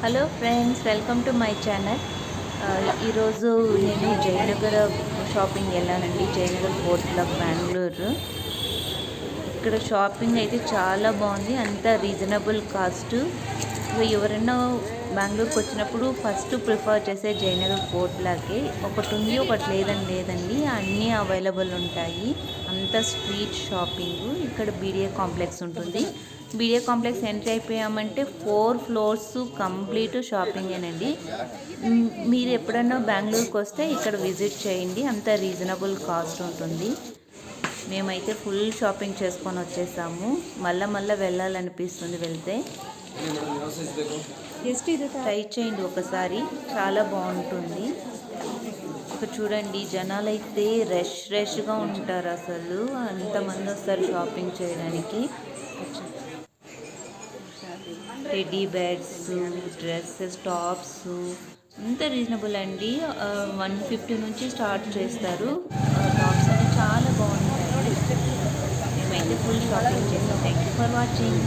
Hello friends, welcome to my channel. ఈరోజు నేను Jayanagara shopping వెళ్ళానండి. Jayanagar fourth block, Bengaluru. ఇక్కడ షాపింగ్ అయితే చాలా బాగుంది, అంత రీజనబుల్ కాస్ట్. ఎవరైనా బెంగళూరుకి వచ్చినప్పుడు ఫస్ట్ ప్రిఫర్ చేసే జయనగర్ ఫోర్త్ బ్లాకే. ఒకటి ఉంది, ఒకటి లేదండి, అన్నీ అవైలబుల్ ఉంటాయి. అంత స్ట్రీట్ షాపింగ్. ఇక్కడ బీడిఏ కాంప్లెక్స్ ఉంటుంది. బీడిఏ కాంప్లెక్స్ ఎంటర్ అయిపోయామంటే 4 ఫ్లోర్స్ కంప్లీట్ షాపింగేనండి. మీరు ఎప్పుడైనా బెంగళూరుకి వస్తే ఇక్కడ విజిట్ చేయండి, అంత రీజనబుల్ కాస్ట్ ఉంటుంది. మేమైతే ఫుల్ షాపింగ్ చేసుకొని వచ్చేసాము. మళ్ళీ వెళ్ళాలనిపిస్తుంది వెళ్తే. ట్రై చేయండి ఒకసారి, చాలా బాగుంటుంది. ఇక్కడ చూడండి, జనాలు అయితే రష్గా ఉంటారు. అసలు అంతమంది వస్తారు షాపింగ్ చేయడానికి. టెడ్డీ బేర్స్, డ్రెస్సెస్, టాప్స్ అంత రీజనబుల్ అండి. 150 నుంచి స్టార్ట్ చేస్తారు. టాప్స్ అన్ని చాలా బాగుంటాయి. మేమైతే ఫుల్ షాపింగ్ చేసాం. Thank you for watching.